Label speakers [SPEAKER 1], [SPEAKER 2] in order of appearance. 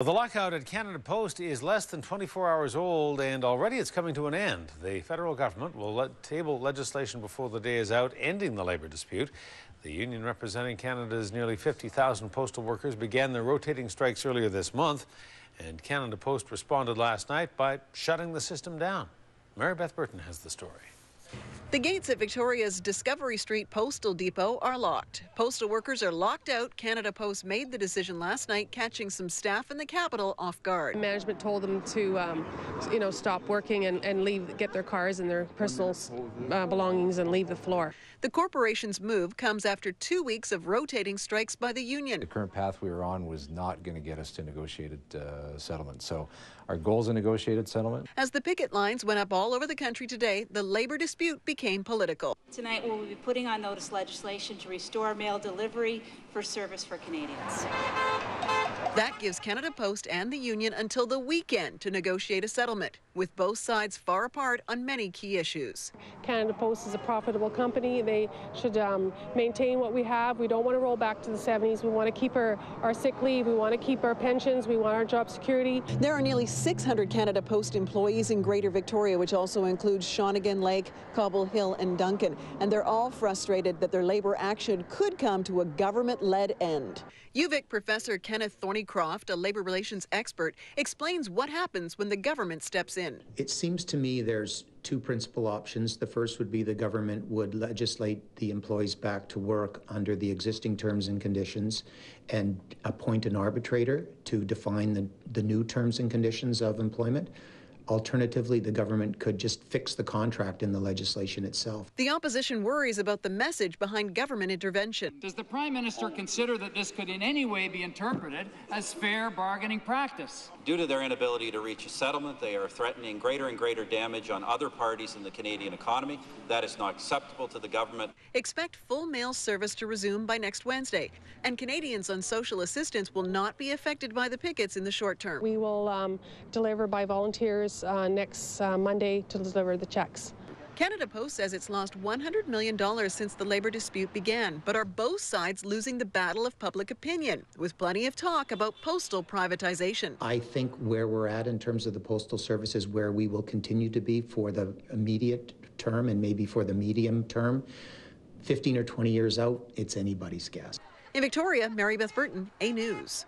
[SPEAKER 1] The lockout at Canada Post is less than 24 hours old, and already it's coming to an end. The federal government will table legislation before the day is out, ending the labour dispute. The union representing Canada's nearly 50,000 postal workers began their rotating strikes earlier this month, and Canada Post responded last night by shutting the system down. Mary Beth Burton has the story.
[SPEAKER 2] The gates at Victoria's Discovery Street Postal Depot are locked. Postal workers are locked out. Canada Post made the decision last night, catching some staff in the capital off guard.
[SPEAKER 3] Management told them to, stop working and leave, get their cars and their personal belongings and leave the floor.
[SPEAKER 2] The corporation's move comes after 2 weeks of rotating strikes by the union.
[SPEAKER 4] The current path we were on was not going to get us to negotiated settlement. So our goal is a negotiated settlement.
[SPEAKER 2] As the picket lines went up all over the country today, the labour dispute became political.
[SPEAKER 5] Tonight we'll be putting on notice legislation to restore mail delivery for service for Canadians.
[SPEAKER 2] That gives Canada Post and the union until the weekend to negotiate a settlement, with both sides far apart on many key issues.
[SPEAKER 3] Canada Post is a profitable company. They should maintain what we have. We don't want to roll back to the 70s. We want to keep our sick leave. We want to keep our pensions. We want our job security.
[SPEAKER 2] There are nearly 600 Canada Post employees in Greater Victoria, which also includes Shawnigan Lake, Cobble Hill and Duncan. And they're all frustrated that their labour action could come to a government-led end. UVic professor Kenneth Thornycroft, a labour relations expert, explains what happens when the government steps in.
[SPEAKER 6] It seems to me there's two principal options. The first would be the government would legislate the employees back to work under the existing terms and conditions and appoint an arbitrator to define the new terms and conditions of employment. Alternatively, the government could just fix the contract in the legislation itself.
[SPEAKER 2] The opposition worries about the message behind government intervention.
[SPEAKER 7] Does the Prime Minister consider that this could in any way be interpreted as fair bargaining practice?
[SPEAKER 8] Due to their inability to reach a settlement, they are threatening greater and greater damage on other parties in the Canadian economy. That is not acceptable to the government.
[SPEAKER 2] Expect full mail service to resume by next Wednesday, and Canadians on social assistance will not be affected by the pickets in the short term.
[SPEAKER 3] We will deliver by volunteers next Monday to deliver the checks.
[SPEAKER 2] Canada Post says it's lost $100 million since the labour dispute began, but are both sides losing the battle of public opinion, with plenty of talk about postal privatization.
[SPEAKER 6] I think where we're at in terms of the postal service is where we will continue to be for the immediate term and maybe for the medium term. 15 or 20 years out, it's anybody's guess.
[SPEAKER 2] In Victoria, Mary Beth Burton, A News.